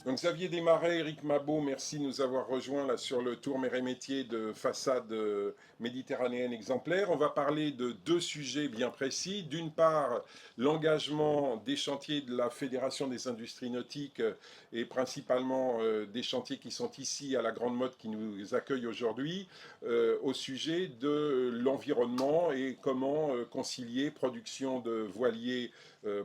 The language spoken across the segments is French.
Donc Xavier Desmarais, Éric Mabot, merci de nous avoir rejoints là sur le tour Mer et Métiers de façade méditerranéenne exemplaire. On va parler de deux sujets bien précis. D'une part, l'engagement des chantiers de la Fédération des industries nautiques et principalement des chantiers qui sont ici à la Grande Motte qui nous accueillent aujourd'hui au sujet de l'environnement et comment concilier production de voiliers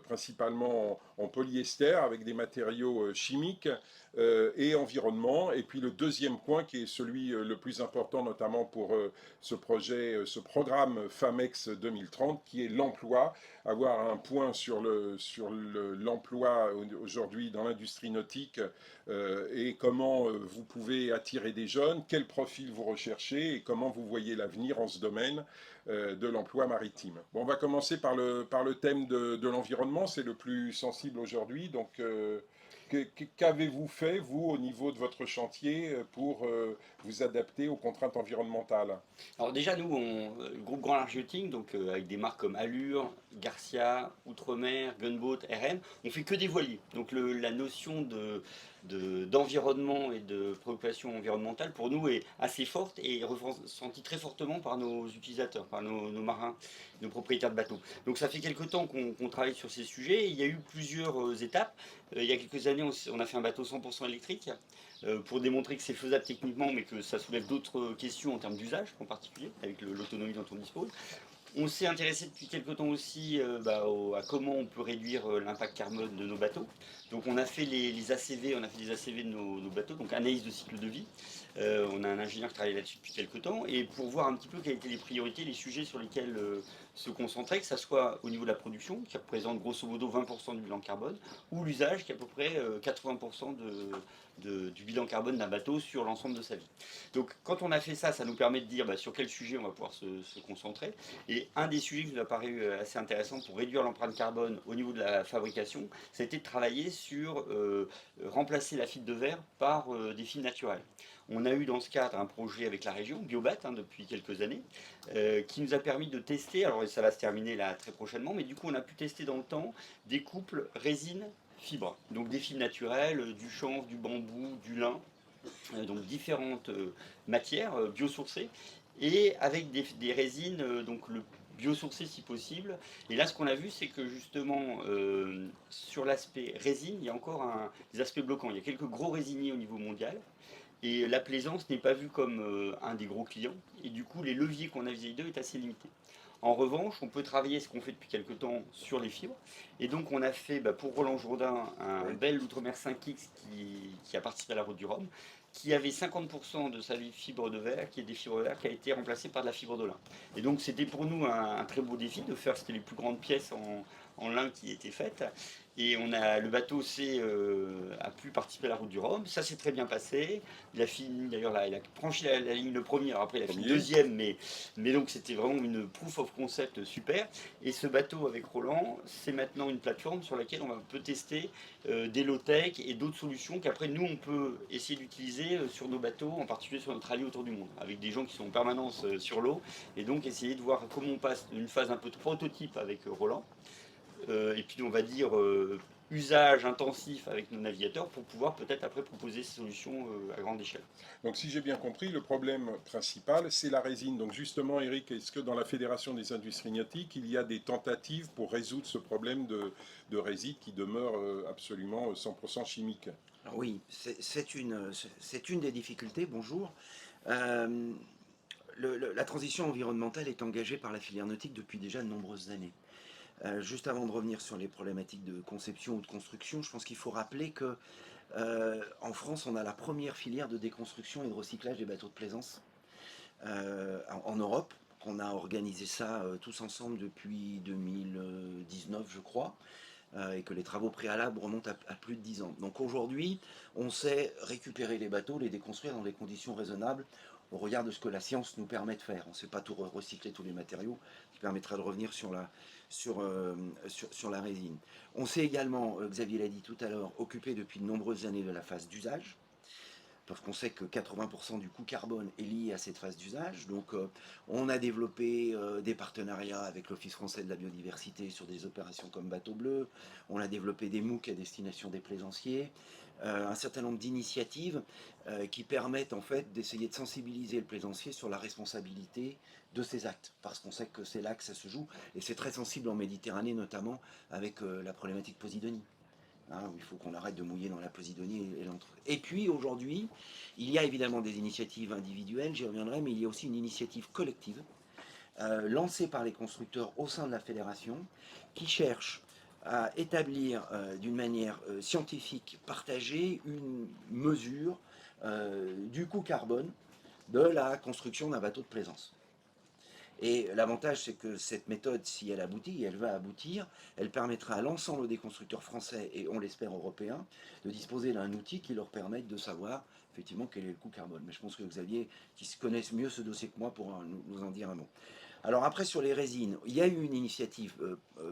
principalement en polyester avec des matériaux chimiques et environnement. Et puis le deuxième point qui est celui le plus important notamment pour ce projet, ce programme FAMEX 2030 qui est l'emploi, avoir un point sur l'emploi aujourd'hui dans l'industrie nautique et comment vous pouvez attirer des jeunes, quel profil vous recherchez et comment vous voyez l'avenir en ce domaine de l'emploi maritime. Bon, on va commencer par le thème de l'environnement, c'est le plus sensible aujourd'hui. Donc, qu'avez-vous fait, vous, au niveau de votre chantier, pour vous adapter aux contraintes environnementales? Alors déjà, nous, le groupe Grand Large Yachting, donc avec des marques comme Allure, Garcia, Outremer, Gunboat, RM, on fait que des voiliers. Donc la notion d'environnement et de préoccupation environnementale pour nous est assez forte et ressentie très fortement par nos utilisateurs, par nos marins, nos propriétaires de bateaux. Donc ça fait quelques temps qu'on travaille sur ces sujets. Il y a eu plusieurs étapes. Il y a quelques années, on a fait un bateau 100% électrique pour démontrer que c'est faisable techniquement, mais que ça soulève d'autres questions en termes d'usage en particulier, avec l'autonomie dont on dispose. On s'est intéressé depuis quelques temps aussi à comment on peut réduire l'impact carbone de nos bateaux. Donc on a fait les ACV, on a fait des ACV de nos bateaux, donc analyse de cycle de vie. On a un ingénieur qui travaille là-dessus depuis quelques temps, et pour voir un petit peu quelles étaient les priorités, les sujets sur lesquels se concentrer, que ce soit au niveau de la production, qui représente grosso modo 20% du bilan carbone, ou l'usage, qui est à peu près 80% du bilan carbone d'un bateau sur l'ensemble de sa vie. Donc quand on a fait ça, ça nous permet de dire sur quel sujet on va pouvoir se concentrer. Et un des sujets qui nous a paru assez intéressant pour réduire l'empreinte carbone au niveau de la fabrication, ça a été de travailler sur remplacer la fibre de verre par des fibres naturelles. On a eu dans ce cadre un projet avec la région, Biobat, depuis quelques années, qui nous a permis de tester, alors ça va se terminer là très prochainement, mais du coup on a pu tester dans le temps des couples résine-fibre. Donc des fibres naturelles, du chanvre, du bambou, du lin, donc différentes matières biosourcées et avec des résines donc le biosourcées si possible. Et là, ce qu'on a vu, c'est que justement, sur l'aspect résine, il y a encore des aspects bloquants. Il y a quelques gros résiniers au niveau mondial. Et la plaisance n'est pas vue comme un des gros clients. Et du coup, les leviers qu'on a vis-à-vis d'eux est assez limité. En revanche, on peut travailler ce qu'on fait depuis quelques temps sur les fibres. Et donc, on a fait pour Roland Jourdain un Oui. bel Outremer 5X qui a participé à la route du Rhum, qui avait 50% de sa fibre de verre, qui est des fibres de verre, qui a été remplacée par de la fibre de lin. Et donc, c'était pour nous un très beau défi de faire, c'était les plus grandes pièces en lin qui étaient faites. Et le bateau a pu participer à la route du Rhum. Ça s'est très bien passé. Il a fini, d'ailleurs, il a franchi la ligne le premier. Alors après, il a fini Premier. deuxième, mais donc c'était vraiment une proof of concept super. Et ce bateau avec Roland, c'est maintenant une plateforme sur laquelle on peut tester des low-tech et d'autres solutions qu'après nous on peut essayer d'utiliser sur nos bateaux, en particulier sur notre rallye autour du monde, avec des gens qui sont en permanence sur l'eau, et donc essayer de voir comment on passe d'une phase un peu de prototype avec Roland, et puis on va dire usage intensif avec nos navigateurs pour pouvoir peut-être après proposer ces solutions à grande échelle. Donc, si j'ai bien compris, le problème principal, c'est la résine. Donc, justement, Eric, est-ce que dans la Fédération des industries nautiques, il y a des tentatives pour résoudre ce problème de résine qui demeure absolument 100% chimique? Alors oui, c'est une des difficultés. Bonjour. Euh, la transition environnementale est engagée par la filière nautique depuis déjà de nombreuses années. Juste avant de revenir sur les problématiques de conception ou de construction, je pense qu'il faut rappeler que en France, on a la première filière de déconstruction et de recyclage des bateaux de plaisance en Europe. On a organisé ça tous ensemble depuis 2019, je crois, et que les travaux préalables remontent à plus de 10 ans. Donc aujourd'hui, on sait récupérer les bateaux, les déconstruire dans des conditions raisonnables au regard de ce que la science nous permet de faire. On ne sait pas tout recycler tous les matériaux, qui permettra de revenir sur la résine. On s'est également, Xavier l'a dit tout à l'heure, occupé depuis de nombreuses années de la phase d'usage, parce qu'on sait que 80% du coût carbone est lié à cette phase d'usage. Donc on a développé des partenariats avec l'Office français de la biodiversité sur des opérations comme Bateau Bleu, on a développé des MOOC à destination des plaisanciers, un certain nombre d'initiatives qui permettent en fait d'essayer de sensibiliser le plaisancier sur la responsabilité de ses actes, parce qu'on sait que c'est là que ça se joue, et c'est très sensible en Méditerranée notamment avec la problématique Posidonie. Hein, où il faut qu'on arrête de mouiller dans la Posidonie et l'entre. Et puis aujourd'hui, il y a évidemment des initiatives individuelles, j'y reviendrai, mais il y a aussi une initiative collective lancée par les constructeurs au sein de la fédération qui cherche à établir d'une manière scientifique partagée une mesure du coût carbone de la construction d'un bateau de plaisance. Et l'avantage, c'est que cette méthode, si elle aboutit, et elle va aboutir, elle permettra à l'ensemble des constructeurs français, et on l'espère européens, de disposer d'un outil qui leur permette de savoir effectivement quel est le coût carbone. Mais je pense que Xavier, qui connaisse mieux ce dossier que moi, pourra nous en dire un mot. Alors après, sur les résines, il y a eu une initiative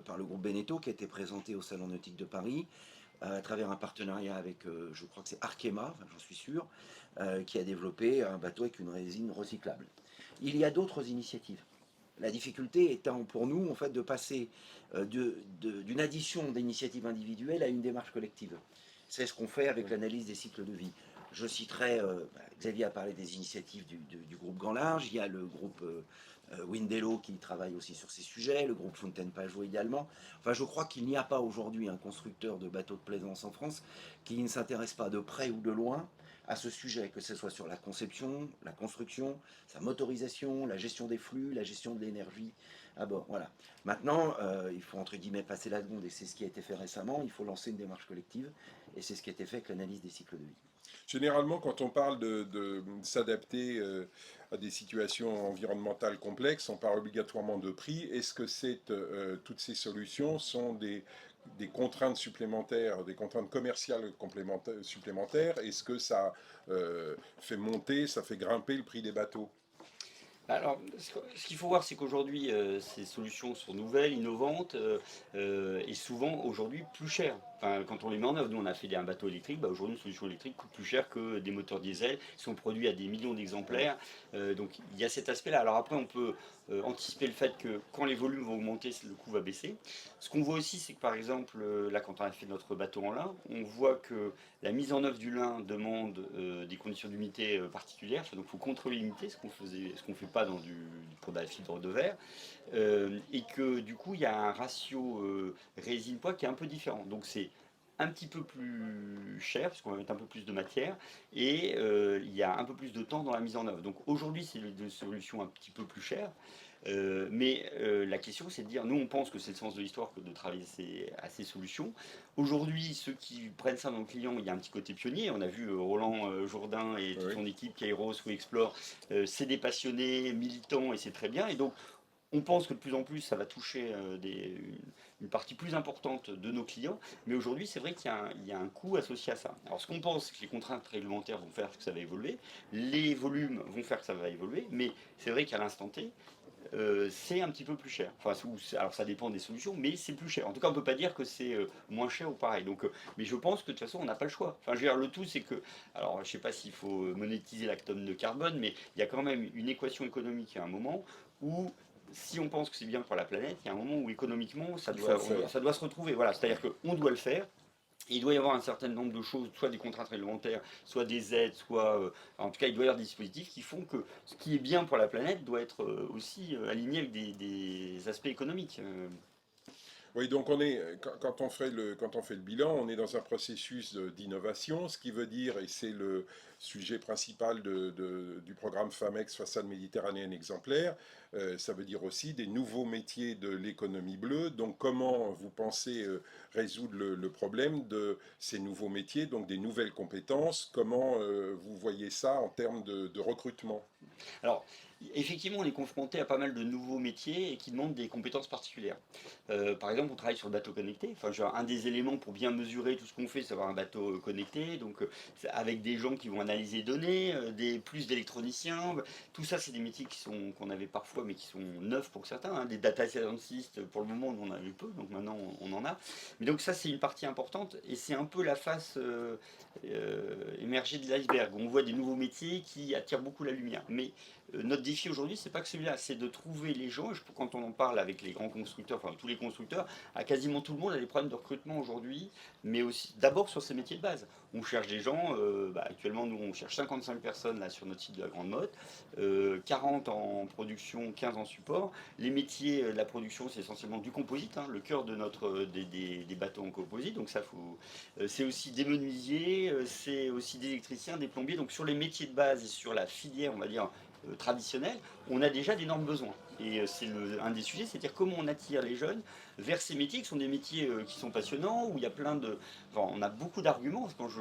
par le groupe Beneteau qui a été présentée au Salon Nautique de Paris, à travers un partenariat avec, je crois que c'est Arkema, enfin, j'en suis sûr, qui a développé un bateau avec une résine recyclable. Il y a d'autres initiatives. La difficulté étant pour nous en fait de passer d'une addition d'initiatives individuelles à une démarche collective. C'est ce qu'on fait avec l'analyse des cycles de vie. Je citerai, Xavier a parlé des initiatives du groupe Grand Large, il y a le groupe Windello qui travaille aussi sur ces sujets, le groupe Fontaine Pajot également. Enfin, je crois qu'il n'y a pas aujourd'hui un constructeur de bateaux de plaisance en France qui ne s'intéresse pas de près ou de loin à ce sujet, que ce soit sur la conception, la construction, sa motorisation, la gestion des flux, la gestion de l'énergie à bord. Voilà. Maintenant, il faut entre guillemets passer la seconde, et c'est ce qui a été fait récemment. Il faut lancer une démarche collective, et c'est ce qui a été fait avec l'analyse des cycles de vie. Généralement, quand on parle de s'adapter à des situations environnementales complexes, on parle obligatoirement de prix. Est-ce que toutes ces solutions sont des contraintes supplémentaires, des contraintes commerciales supplémentaires? Est-ce que ça fait monter, ça fait grimper le prix des bateaux? Alors, ce qu'il faut voir, c'est qu'aujourd'hui, ces solutions sont nouvelles, innovantes, et souvent aujourd'hui plus chères. Enfin, quand on les met en œuvre, nous on a fait un bateau électrique, bah, aujourd'hui une solution électrique coûte plus cher que des moteurs diesel, qui sont produits à des millions d'exemplaires. Donc il y a cet aspect-là. Alors après, on peut anticiper le fait que quand les volumes vont augmenter, le coût va baisser. Ce qu'on voit aussi, c'est que par exemple, là quand on a fait notre bateau en lin, on voit que la mise en œuvre du lin demande des conditions d'humidité particulières, enfin, donc il faut contrôler l'humidité, ce qu'on ne fait pas pour de la fibre de verre, et que du coup il y a un ratio résine-poids qui est un peu différent. Donc c'est un petit peu plus cher, parce qu'on va mettre un peu plus de matière, et il y a un peu plus de temps dans la mise en œuvre. Donc aujourd'hui c'est des solutions un petit peu plus chères, mais la question c'est de dire, nous on pense que c'est le sens de l'histoire que de travailler à ces solutions. Aujourd'hui, ceux qui prennent ça dans le client, il y a un petit côté pionnier. On a vu Roland Jourdain et toute Oui. son équipe, Kairos ou Explore, c'est des passionnés, militants, et c'est très bien. Et donc on pense que de plus en plus ça va toucher une partie plus importante de nos clients, mais aujourd'hui c'est vrai qu'il y a un coût associé à ça. Alors ce qu'on pense, c'est que les contraintes réglementaires vont faire que ça va évoluer, les volumes vont faire que ça va évoluer, mais c'est vrai qu'à l'instant T, c'est un petit peu plus cher. Enfin, alors ça dépend des solutions, mais c'est plus cher. En tout cas, on ne peut pas dire que c'est moins cher ou pareil. Donc, mais je pense que de toute façon, on n'a pas le choix. Enfin, je veux dire, le tout, c'est que, alors, je ne sais pas s'il faut monétiser la tonne de carbone, mais il y a quand même une équation économique à un moment où si on pense que c'est bien pour la planète, il y a un moment où économiquement, ça doit se retrouver. Voilà, c'est-à-dire qu'on doit le faire. Il doit y avoir un certain nombre de choses, soit des contraintes réglementaires, soit des aides, soit... en tout cas, il doit y avoir des dispositifs qui font que ce qui est bien pour la planète doit être aussi aligné avec des aspects économiques. Oui, donc quand on fait le bilan, on est dans un processus d'innovation, ce qui veut dire, et c'est le sujet principal du programme FAMEX Façade méditerranéenne exemplaire, ça veut dire aussi des nouveaux métiers de l'économie bleue. Donc comment vous pensez résoudre le problème de ces nouveaux métiers, donc des nouvelles compétences? Comment vous voyez ça en termes de recrutement? Alors, effectivement, on est confronté à pas mal de nouveaux métiers et qui demandent des compétences particulières. Par exemple, on travaille sur le bateau connecté. Enfin, genre, un des éléments pour bien mesurer tout ce qu'on fait, c'est avoir un bateau connecté. Donc, avec des gens qui vont analyser les données, plus d'électroniciens. Tout ça, c'est des métiers qu'on avait parfois, mais qui sont neufs pour certains. Hein. Des data scientists, pour le moment, on en avait peu. Donc maintenant, on en a. Mais donc ça, c'est une partie importante. Et c'est un peu la face émergée de l'iceberg. On voit des nouveaux métiers qui attirent beaucoup la lumière. Mais notre défi aujourd'hui, c'est pas que celui-là, c'est de trouver les gens. Et quand on en parle avec les grands constructeurs, enfin tous les constructeurs, à quasiment tout le monde a des problèmes de recrutement aujourd'hui, mais aussi d'abord sur ces métiers de base. On cherche des gens, actuellement nous on cherche 55 personnes là sur notre site de la Grande Motte, 40 en production, 15 en support. Les métiers de la production, c'est essentiellement du composite, hein, le cœur de des bateaux en composite. Donc ça, c'est aussi des menuisiers, c'est aussi des électriciens, des plombiers. Donc sur les métiers de base et sur la filière, on va dire traditionnelle, on a déjà d'énormes besoins. Et c'est un des sujets, c'est-à-dire comment on attire les jeunes vers ces métiers qui sont des métiers qui sont passionnants, où il y a plein de... Enfin, on a beaucoup d'arguments, quand je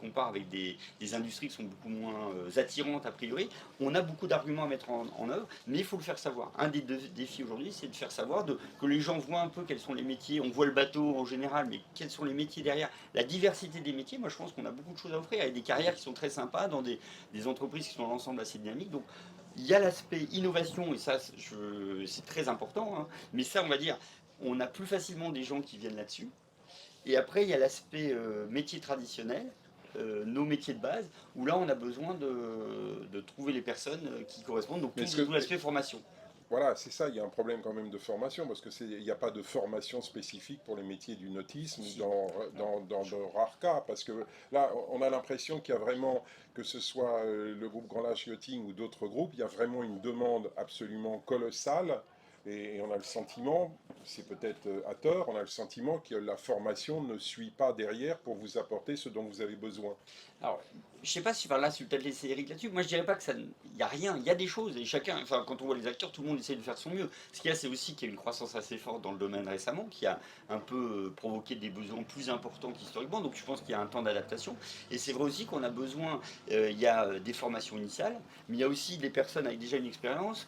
compare avec des industries qui sont beaucoup moins attirantes a priori, on a beaucoup d'arguments à mettre en œuvre, mais il faut le faire savoir. Un des défis aujourd'hui, c'est de faire savoir, que les gens voient un peu quels sont les métiers, on voit le bateau en général, mais quels sont les métiers derrière, la diversité des métiers. Moi je pense qu'on a beaucoup de choses à offrir, avec des carrières qui sont très sympas, dans des entreprises qui sont dans l'ensemble assez dynamiques. Donc il y a l'aspect innovation, et ça c'est très important, hein, mais ça on va dire, on a plus facilement des gens qui viennent là-dessus. Et après il y a l'aspect métier traditionnel, nos métiers de base, où là on a besoin de trouver les personnes qui correspondent, donc Mais tout l'aspect formation. voilà, c'est ça, il y a un problème quand même de formation, parce qu'il n'y a pas de formation spécifique pour les métiers du nautisme, Si, si. dans de rares cas, parce que là, on a l'impression qu'il y a vraiment, que ce soit le groupe Grand Large Yachting ou d'autres groupes, il y a vraiment une demande absolument colossale, et on a le sentiment, c'est peut-être à tort, on a le sentiment que la formation ne suit pas derrière pour vous apporter ce dont vous avez besoin. Alors, je sais pas si par là, si peut-être laisser Eric là-dessus. Moi, je dirais pas que ça, il y a rien, il y a des choses et chacun, enfin, quand on voit les acteurs, tout le monde essaie de faire de son mieux. Ce qu'il y a, c'est aussi qu'il y a une croissance assez forte dans le domaine récemment, qui a un peu provoqué des besoins plus importants qu'historiquement. Donc, je pense qu'il y a un temps d'adaptation. Et c'est vrai aussi qu'on a besoin, il y a des formations initiales, mais il y a aussi des personnes avec déjà une expérience,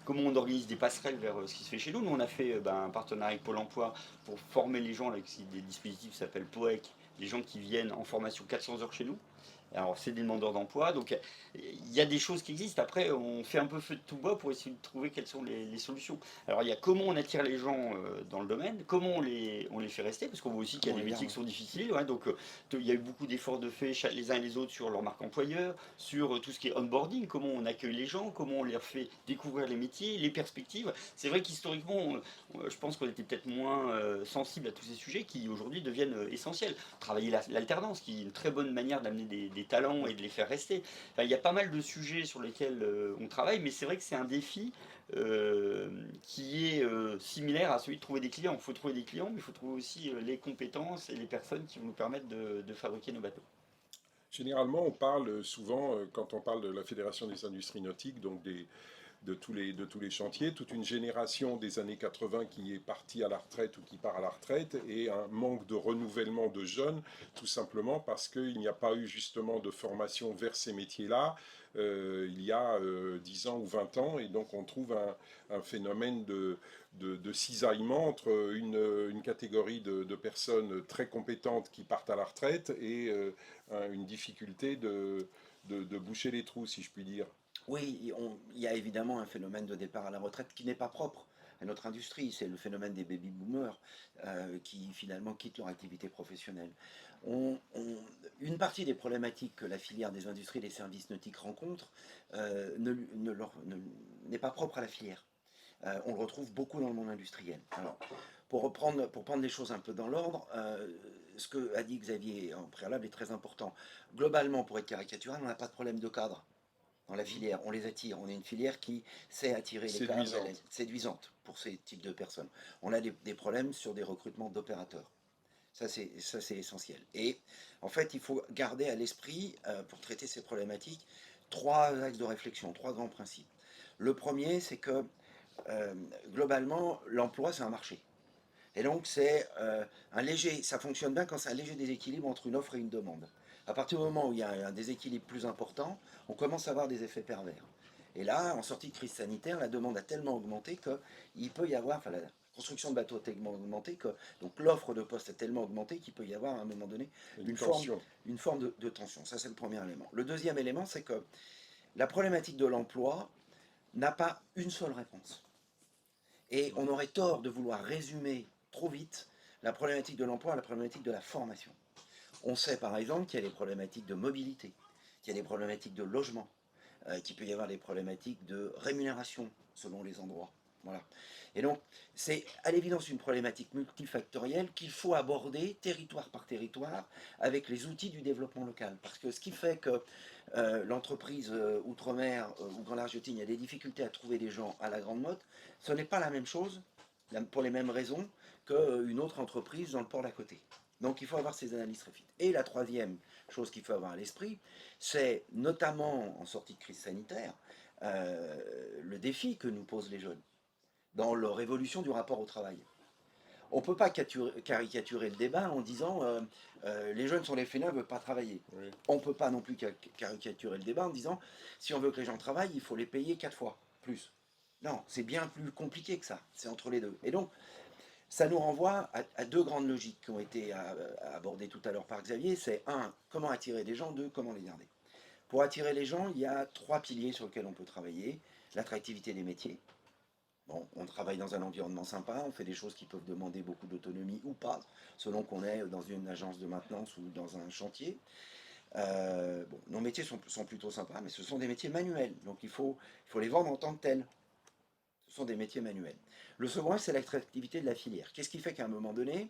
comment on organise des passerelles vers ce qui se fait chez nous. Nous, on a fait un partenariat avec Pôle Emploi pour former les gens avec des dispositifs qui s'appellent POEC, des gens qui viennent en formation 400 heures chez nous. Alors, c'est des demandeurs d'emploi, donc il y a des choses qui existent. Après, on fait un peu feu de tout bois pour essayer de trouver quelles sont les solutions. Alors, il y a comment on attire les gens dans le domaine, comment on les fait rester, parce qu'on voit aussi qu'il y Comment a on des les métiers garde? qui sont difficiles. Ouais, donc, il y a eu beaucoup d'efforts de fait les uns et les autres sur leur marque employeur, sur tout ce qui est onboarding, comment on accueille les gens, comment on leur fait découvrir les métiers, les perspectives. C'est vrai qu'historiquement, je pense qu'on était peut-être moins sensible à tous ces sujets qui aujourd'hui deviennent essentiels. Travailler l'alternance, qui est une très bonne manière d'amener des talents et de les faire rester. Enfin, il y a pas mal de sujets sur lesquels on travaille, mais c'est vrai que c'est un défi qui est similaire à celui de trouver des clients. Il faut trouver des clients, mais il faut trouver aussi les compétences et les personnes qui vont nous permettre de fabriquer nos bateaux. Généralement, on parle souvent, quand on parle de la Fédération des industries nautiques, donc de tous les chantiers, toute une génération des années 80 qui est partie à la retraite ou qui part à la retraite, et un manque de renouvellement de jeunes, tout simplement parce qu'il n'y a pas eu justement de formation vers ces métiers-là il y a 10 ans ou 20 ans, et donc on trouve un phénomène de cisaillement entre une catégorie de personnes très compétentes qui partent à la retraite et une difficulté de boucher les trous, si je puis dire. Oui, il y a évidemment un phénomène de départ à la retraite qui n'est pas propre à notre industrie. C'est le phénomène des baby-boomers qui finalement quittent leur activité professionnelle. On- on- une partie des problématiques que la filière des industries et des services nautiques rencontre n'est pas propre à la filière. On le retrouve beaucoup dans le monde industriel. Alors, pour prendre les choses un peu dans l'ordre, ce que a dit Xavier en préalable est très important. Globalement, pour être caricatural, on n'a pas de problème de cadre dans la filière. On les attire. On est une filière qui sait attirer les cadres, elle est Séduisante. séduisante pour ces types de personnes. On a des problèmes sur des recrutements d'opérateurs. Ça, c'est essentiel. Et en fait, il faut garder à l'esprit, pour traiter ces problématiques, trois axes de réflexion, trois grands principes. Le premier, c'est que euh, globalement, l'emploi, c'est un marché. Et donc, ça fonctionne bien quand c'est un léger déséquilibre entre une offre et une demande. À partir du moment où il y a un déséquilibre plus important, on commence à avoir des effets pervers. Et là, en sortie de crise sanitaire, la demande a tellement augmenté qu'il peut y avoir, enfin la construction de bateaux a tellement augmenté que, donc l'offre de postes a tellement augmenté qu'il peut y avoir à un moment donné Une une forme, tension. une forme de tension. Ça, c'est le premier élément. Le deuxième élément, c'est que la problématique de l'emploi n'a pas une seule réponse. Et on aurait tort de vouloir résumer trop vite la problématique de l'emploi à la problématique de la formation. On sait par exemple qu'il y a des problématiques de mobilité, qu'il y a des problématiques de logement, qu'il peut y avoir des problématiques de rémunération selon les endroits. Voilà. Et donc, c'est à l'évidence une problématique multifactorielle qu'il faut aborder territoire par territoire avec les outils du développement local. Parce que ce qui fait que l'entreprise outre-mer ou Grand Large Yachting a des difficultés à trouver des gens à la Grande Motte, ce n'est pas la même chose, pour les mêmes raisons, qu'une autre entreprise dans le port d'à côté. Donc il faut avoir ces analyses très vite. Et la troisième chose qu'il faut avoir à l'esprit, c'est notamment en sortie de crise sanitaire, le défi que nous posent les jeunes dans leur évolution du rapport au travail. On ne peut pas caricaturer le débat en disant les jeunes sont les fainéants, ne veulent pas travailler. Oui. On ne peut pas non plus caricaturer le débat en disant si on veut que les gens travaillent, il faut les payer 4 fois plus. Non, c'est bien plus compliqué que ça. C'est entre les deux. Et donc, ça nous renvoie à deux grandes logiques qui ont été abordées tout à l'heure par Xavier. C'est un, comment attirer des gens, deux, comment les garder. Pour attirer les gens, il y a 3 piliers sur lesquels on peut travailler. L'attractivité des métiers. Bon, on travaille dans un environnement sympa, on fait des choses qui peuvent demander beaucoup d'autonomie ou pas, selon qu'on est dans une agence de maintenance ou dans un chantier. Bon, nos métiers sont plutôt sympas, mais ce sont des métiers manuels, donc il faut les vendre en tant que tels. Ce sont des métiers manuels. Le second, c'est l'attractivité de la filière. Qu'est-ce qui fait qu'à un moment donné,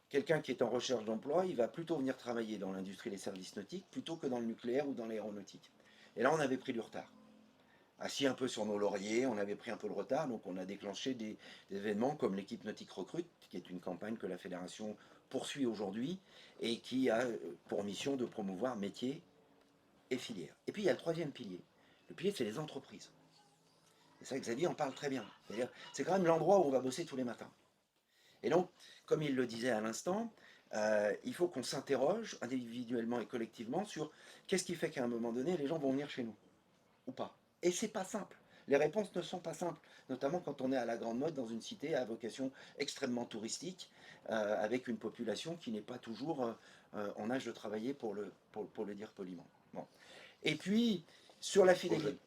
quelqu'un qui est en recherche d'emploi, il va plutôt venir travailler dans l'industrie des services nautiques plutôt que dans le nucléaire ou dans l'aéronautique. Et là, on avait pris du retard. Assis un peu sur nos lauriers, on avait pris un peu le retard, donc on a déclenché des événements comme l'équipe nautique recrute, qui est une campagne que la fédération poursuit aujourd'hui et qui a pour mission de promouvoir métiers et filières. Et puis il y a le troisième pilier. Le pilier, c'est les entreprises. Et ça, Xavier en parle très bien. C'est quand même l'endroit où on va bosser tous les matins. Et donc, comme il le disait à l'instant, il faut qu'on s'interroge individuellement et collectivement sur qu'est-ce qui fait qu'à un moment donné, les gens vont venir chez nous, ou pas. Et c'est pas simple. Les réponses ne sont pas simples, notamment quand on est à la Grande Motte dans une cité à vocation extrêmement touristique, avec une population qui n'est pas toujours en âge de travailler, pour le dire poliment. Bon. Et puis, sur la fidélisation,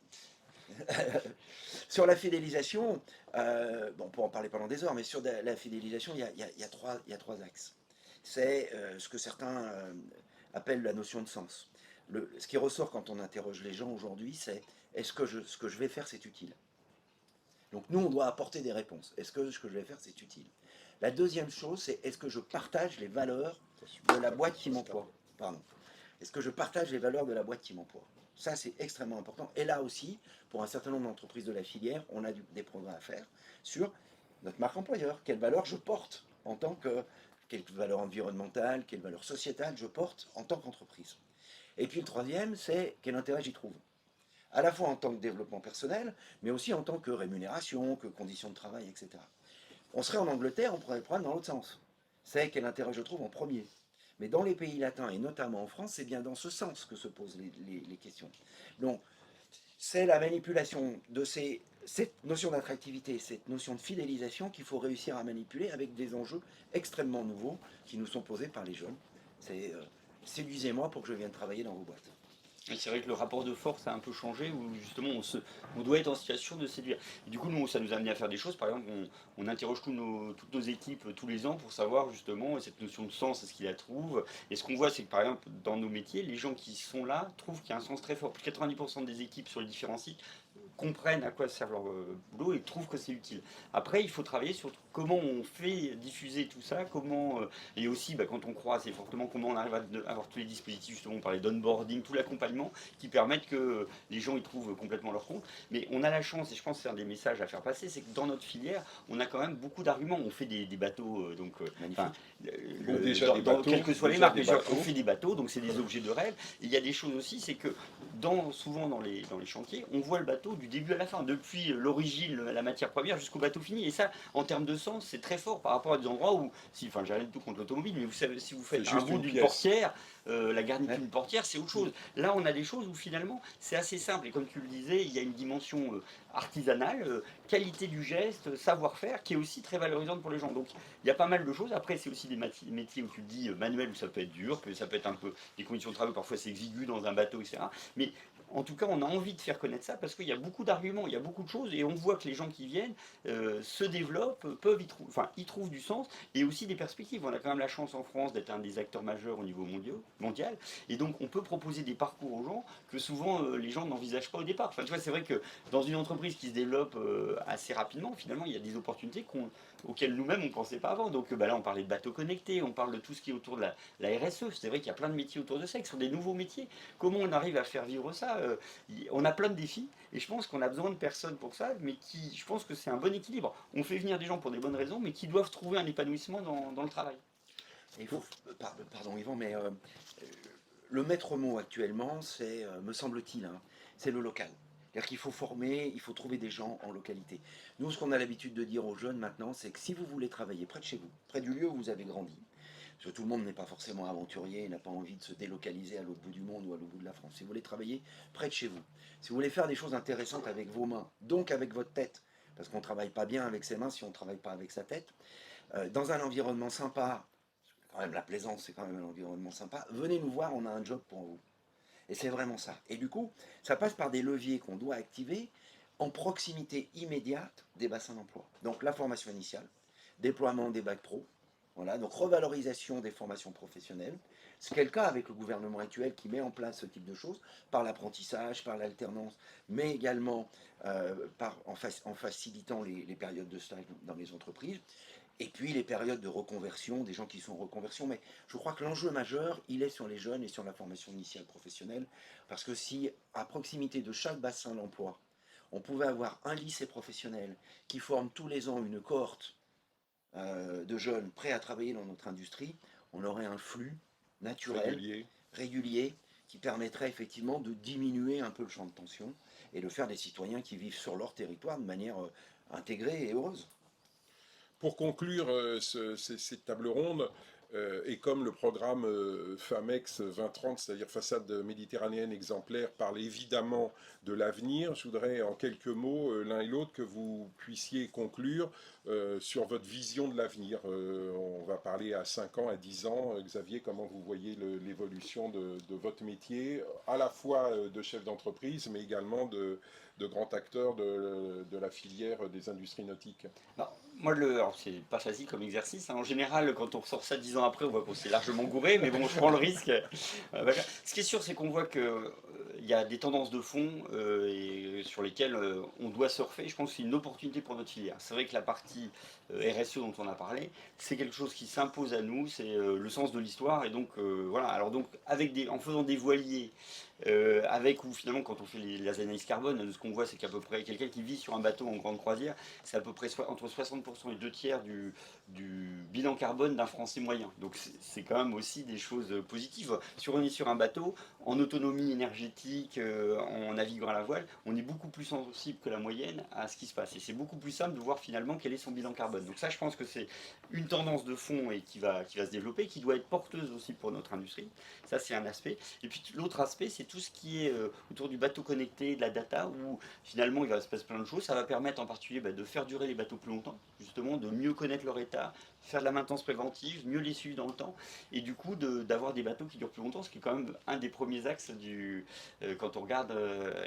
sur la fidélisation, bon, on peut en parler pendant des heures, mais sur la fidélisation, il y a trois axes. C'est ce que certains appellent la notion de sens. Ce qui ressort quand on interroge les gens aujourd'hui, c'est est-ce que ce que je vais faire, c'est utile? Donc nous, on doit apporter des réponses. Est-ce que ce que je vais faire, c'est utile? La deuxième chose, c'est est-ce que je partage les valeurs de la boîte qui m'emploie? Pardon. Est-ce que je partage les valeurs de la boîte qui m'emploie? Ça, c'est extrêmement important. Et là aussi, pour un certain nombre d'entreprises de la filière, on a des progrès à faire sur notre marque employeur. Quelles valeurs je porte en tant que... Quelles valeurs environnementales, quelles valeurs sociétales je porte en tant qu'entreprise. Et puis le troisième, c'est quel intérêt j'y trouve. À la fois en tant que développement personnel, mais aussi en tant que rémunération, que conditions de travail, etc. On serait en Angleterre, on pourrait le prendre dans l'autre sens. C'est quel intérêt je trouve en premier. Mais dans les pays latins, et notamment en France, c'est bien dans ce sens que se posent les questions. Donc, c'est la manipulation de cette notion d'attractivité, cette notion de fidélisation qu'il faut réussir à manipuler avec des enjeux extrêmement nouveaux qui nous sont posés par les jeunes. C'est séduisez-moi pour que je vienne travailler dans vos boîtes. Et c'est vrai que le rapport de force a un peu changé, où justement on doit être en situation de séduire. Et du coup, nous, ça nous a amené à faire des choses. Par exemple, on interroge toutes nos équipes tous les ans pour savoir justement cette notion de sens, est-ce qu'ils la trouvent. Et ce qu'on voit, c'est que par exemple, dans nos métiers, les gens qui sont là trouvent qu'il y a un sens très fort. Plus de 90% des équipes sur les différents sites comprennent à quoi sert leur boulot et trouvent que c'est utile. Après, il faut travailler sur comment on fait diffuser tout ça, comment et aussi quand on croit assez fortement, comment on arrive à avoir tous les dispositifs, justement on parlait d'onboarding, tout l'accompagnement qui permettent que les gens y trouvent complètement leur compte. Mais on a la chance, et je pense que c'est un des messages à faire passer, c'est que dans notre filière, on a quand même beaucoup d'arguments. On fait des bateaux, quelles que soient les marques, on fait des bateaux, donc c'est des objets de rêve. Et il y a des choses aussi, c'est que souvent dans les chantiers, on voit le bateau du début à la fin, depuis l'origine, la matière première, jusqu'au bateau fini. Et ça, en termes de sens, c'est très fort par rapport à des endroits où, j'ai rien du tout contre l'automobile, mais vous savez, si vous faites un bout d'une portière, la garniture d'une portière, c'est autre chose. Là, on a des choses où finalement, c'est assez simple. Et comme tu le disais, il y a une dimension artisanale, qualité du geste, savoir-faire, qui est aussi très valorisante pour les gens. Donc, il y a pas mal de choses. Après, c'est aussi des métiers où tu le dis manuels, où ça peut être dur, ça peut être un peu des conditions de travail, parfois c'est exigu dans un bateau, etc. Mais en tout cas, on a envie de faire connaître ça parce qu'il y a beaucoup d'arguments, il y a beaucoup de choses et on voit que les gens qui viennent se développent, y trouvent du sens et aussi des perspectives. On a quand même la chance en France d'être un des acteurs majeurs au niveau mondial. mondiale. Et donc on peut proposer des parcours aux gens que souvent les gens n'envisagent pas au départ. Enfin, tu vois, c'est vrai que dans une entreprise qui se développe assez rapidement, finalement, il y a des opportunités auxquelles nous-mêmes on ne pensait pas avant. Donc là, on parlait de bateaux connectés, on parle de tout ce qui est autour de la RSE. C'est vrai qu'il y a plein de métiers autour de ça, qui sont des nouveaux métiers. Comment on arrive à faire vivre ça On a plein de défis, et je pense qu'on a besoin de personnes pour ça, mais je pense que c'est un bon équilibre. On fait venir des gens pour des bonnes raisons, mais qui doivent trouver un épanouissement dans le travail. Et pardon Yvan, mais le maître mot actuellement, c'est, me semble-t-il, hein, c'est le local. C'est-à-dire qu'il faut former, il faut trouver des gens en localité. Nous, ce qu'on a l'habitude de dire aux jeunes maintenant, c'est que si vous voulez travailler près de chez vous, près du lieu où vous avez grandi, parce que tout le monde n'est pas forcément aventurier, n'a pas envie de se délocaliser à l'autre bout du monde ou à l'autre bout de la France. Si vous voulez travailler près de chez vous, si vous voulez faire des choses intéressantes avec vos mains, donc avec votre tête, parce qu'on ne travaille pas bien avec ses mains si on ne travaille pas avec sa tête, dans un environnement sympa, quand même la plaisance, c'est quand même un environnement sympa, venez nous voir, on a un job pour vous. Et c'est vraiment ça. Et du coup, ça passe par des leviers qu'on doit activer en proximité immédiate des bassins d'emploi. Donc la formation initiale, déploiement des bacs pro, voilà, donc revalorisation des formations professionnelles. Ce qui est le cas avec le gouvernement actuel qui met en place ce type de choses, par l'apprentissage, par l'alternance, mais également en facilitant les périodes de stage dans les entreprises. Et puis les périodes de reconversion, des gens qui sont en reconversion. Mais je crois que l'enjeu majeur, il est sur les jeunes et sur la formation initiale professionnelle. Parce que si, à proximité de chaque bassin d'emploi, on pouvait avoir un lycée professionnel qui forme tous les ans une cohorte de jeunes prêts à travailler dans notre industrie, on aurait un flux naturel, Régulier. régulier, qui permettrait effectivement de diminuer un peu le champ de tension et de faire des citoyens qui vivent sur leur territoire de manière intégrée et heureuse. Pour conclure cette table ronde, et comme le programme FAMEX 2030, c'est-à-dire façade méditerranéenne exemplaire, parle évidemment de l'avenir, je voudrais en quelques mots, l'un et l'autre, que vous puissiez conclure sur votre vision de l'avenir. On va parler à 5 ans, à 10 ans. Xavier, comment vous voyez l'évolution de votre métier, à la fois de chef d'entreprise, mais également de grand acteur de la filière des industries nautiques? Alors, moi, alors c'est pas facile comme exercice, hein. En général, quand on ressort ça 10 ans après, on voit qu'on s'est largement gouré, mais bon, je prends le risque. Voilà. Ce qui est sûr, c'est qu'on voit que il y a des tendances de fond et sur lesquelles on doit surfer. Je pense que c'est une opportunité pour notre filière. C'est vrai que la partie RSE dont on a parlé, c'est quelque chose qui s'impose à nous, c'est le sens de l'histoire. Et donc, voilà. Alors, donc, en faisant des voiliers, avec ou finalement, quand on fait les analyses carbone, ce qu'on voit, c'est qu'à peu près quelqu'un qui vit sur un bateau en grande croisière, c'est à peu près entre 60% et 2 tiers du bilan carbone d'un Français moyen. Donc c'est quand même aussi des choses positives. Si on est sur un bateau, en autonomie énergétique, en naviguant à la voile, on est beaucoup plus sensible que la moyenne à ce qui se passe. Et c'est beaucoup plus simple de voir finalement quel est son bilan carbone. Donc ça, je pense que c'est une tendance de fond et qui va se développer, qui doit être porteuse aussi pour notre industrie. Ça, c'est un aspect. Et puis l'autre aspect, c'est tout ce qui est autour du bateau connecté, de la data, où finalement il va se passer plein de choses. Ça va permettre en particulier de faire durer les bateaux plus longtemps, justement, de mieux connaître leur état, faire de la maintenance préventive, mieux les suivre dans le temps, et du coup d'avoir des bateaux qui durent plus longtemps, ce qui est quand même un des premiers axes quand on regarde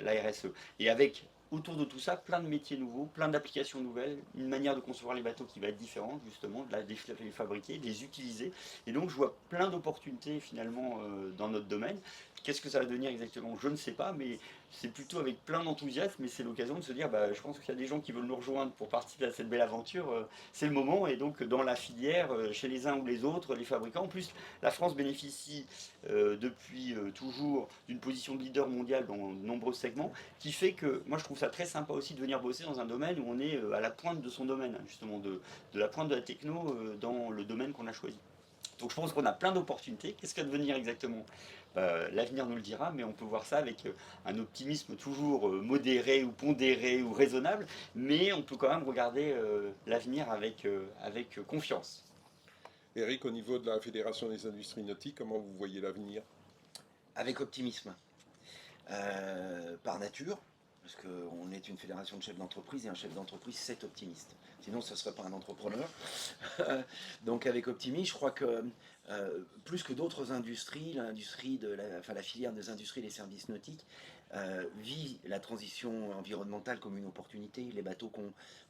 la RSE. Et avec autour de tout ça, plein de métiers nouveaux, plein d'applications nouvelles, une manière de concevoir les bateaux qui va être différente, justement, de les fabriquer, de les utiliser. Et donc, je vois plein d'opportunités, finalement, dans notre domaine. Qu'est-ce que ça va devenir exactement? Je ne sais pas, mais c'est plutôt avec plein d'enthousiasme et c'est l'occasion de se dire, je pense qu'il y a des gens qui veulent nous rejoindre pour participer à cette belle aventure. C'est le moment et donc dans la filière, chez les uns ou les autres, les fabricants. En plus, la France bénéficie depuis toujours d'une position de leader mondial dans de nombreux segments qui fait que moi je trouve ça très sympa aussi de venir bosser dans un domaine où on est à la pointe de son domaine, hein, justement de la pointe de la techno dans le domaine qu'on a choisi. Donc je pense qu'on a plein d'opportunités. Qu'est-ce qu'à devenir exactement? L'avenir nous le dira, mais on peut voir ça avec un optimisme toujours modéré ou pondéré ou raisonnable, mais on peut quand même regarder l'avenir avec confiance. Eric, au niveau de la Fédération des industries nautiques, comment vous voyez l'avenir? Avec optimisme. Par nature, parce qu'on est une fédération de chefs d'entreprise et un chef d'entreprise c'est optimiste. Sinon, ce ne serait pas un entrepreneur. Donc, avec optimisme, je crois que plus que d'autres industries, la filière des industries des services nautiques vit la transition environnementale comme une opportunité. Les bateaux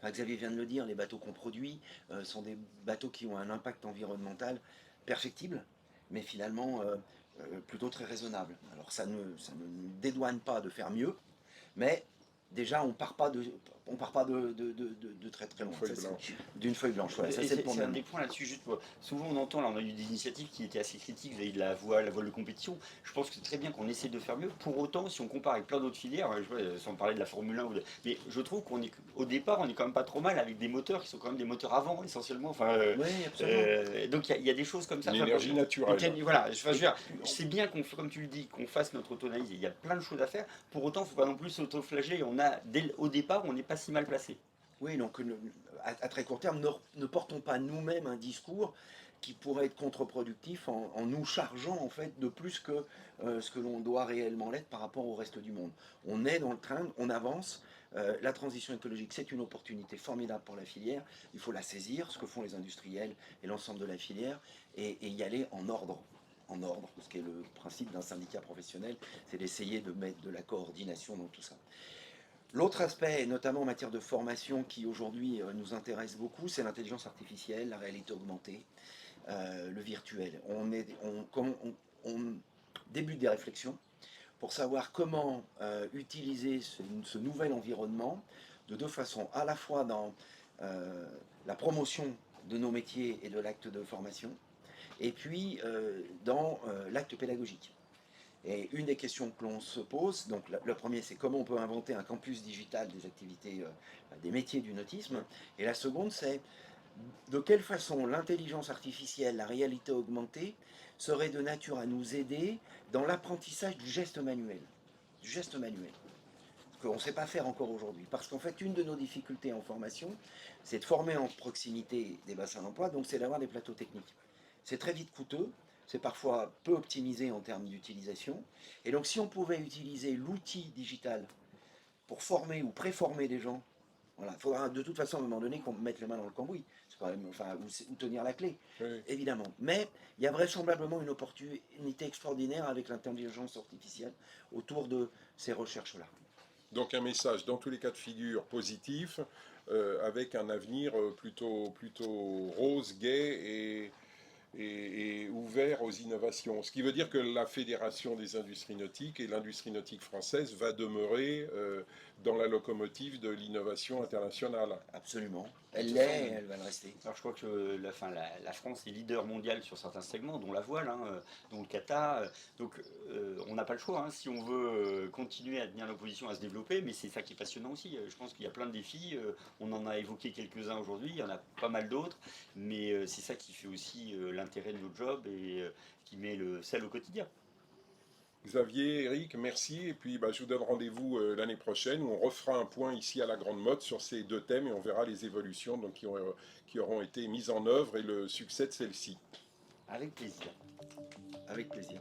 Xavier vient de le dire, les bateaux qu'on produit sont des bateaux qui ont un impact environnemental perfectible, mais finalement plutôt très raisonnable. Alors ça ne nous dédouane pas de faire mieux, mais déjà on part pas de très très loin. Feuille Ça, blanche. d'une feuille blanche, voilà, ça Et c'est le point c'est un même. des points là-dessus, juste souvent on entend, là on a eu des initiatives qui étaient assez critiques vis-à-vis de la voile de compétition. Je pense que c'est très bien qu'on essaie de faire mieux. Pour autant, si on compare avec plein d'autres filières, je vois, sans parler de la Formule 1, mais je trouve qu'au départ on est quand même pas trop mal avec des moteurs qui sont quand même des moteurs avant essentiellement. Oui, absolument. Donc il y a des choses comme ça. Une Enfin, énergie naturelle. voilà, je veux dire, c'est bien qu'on, comme tu le dis, qu'on fasse notre auto-analyse. Il y a plein de choses à faire. Pour autant, il ne faut pas non plus s'auto-flageller. Au départ, on n'est pas si mal placé. Oui, donc à très court terme, ne portons pas nous-mêmes un discours qui pourrait être contre-productif en nous chargeant en fait de plus que ce que l'on doit réellement l'être par rapport au reste du monde. On est dans le train, on avance. La transition écologique, c'est une opportunité formidable pour la filière. Il faut la saisir, ce que font les industriels et l'ensemble de la filière, et y aller en ordre. En ordre, ce qui est le principe d'un syndicat professionnel, c'est d'essayer de mettre de la coordination dans tout ça. L'autre aspect, notamment en matière de formation, qui aujourd'hui nous intéresse beaucoup, c'est l'intelligence artificielle, la réalité augmentée, le virtuel. On débute des réflexions pour savoir comment utiliser ce nouvel environnement de deux façons, à la fois dans la promotion de nos métiers et de l'acte de formation, et puis dans l'acte pédagogique. Et une des questions que l'on se pose, donc le premier c'est comment on peut inventer un campus digital des activités, des métiers du nautisme, et la seconde c'est de quelle façon l'intelligence artificielle, la réalité augmentée, serait de nature à nous aider dans l'apprentissage du geste manuel. Du geste manuel. Ce qu'on ne sait pas faire encore aujourd'hui. Parce qu'en fait, une de nos difficultés en formation, c'est de former en proximité des bassins d'emploi, donc c'est d'avoir des plateaux techniques. C'est très vite coûteux, c'est parfois peu optimisé en termes d'utilisation. Et donc si on pouvait utiliser l'outil digital pour former ou préformer les gens, voilà, il faudra de toute façon à un moment donné qu'on mette les mains dans le cambouis, quand même, enfin, ou tenir la clé, Oui. évidemment. Mais il y a vraisemblablement une opportunité extraordinaire avec l'intelligence artificielle autour de ces recherches-là. Donc un message dans tous les cas de figure positif, avec un avenir plutôt rose, gai et ouvert aux innovations. Ce qui veut dire que la Fédération des industries nautiques et l'industrie nautique française va demeurer dans la locomotive de l'innovation internationale. Absolument. De toute Elle façon, l'est, elle va le rester. alors je crois que la France est leader mondial sur certains segments, dont la voile, hein, dont le kata. Donc on n'a pas le choix hein, si on veut continuer à tenir l'opposition, à se développer. Mais c'est ça qui est passionnant aussi. Je pense qu'il y a plein de défis. On en a évoqué quelques-uns aujourd'hui. Il y en a pas mal d'autres. Mais c'est ça qui fait aussi l'intérêt de notre job et qui met le sel au quotidien. Xavier, Eric, merci. Et puis je vous donne rendez-vous l'année prochaine où on refera un point ici à la Grande Motte sur ces deux thèmes et on verra les évolutions donc, qui auront été mises en œuvre et le succès de celle-ci. Avec plaisir. Avec plaisir.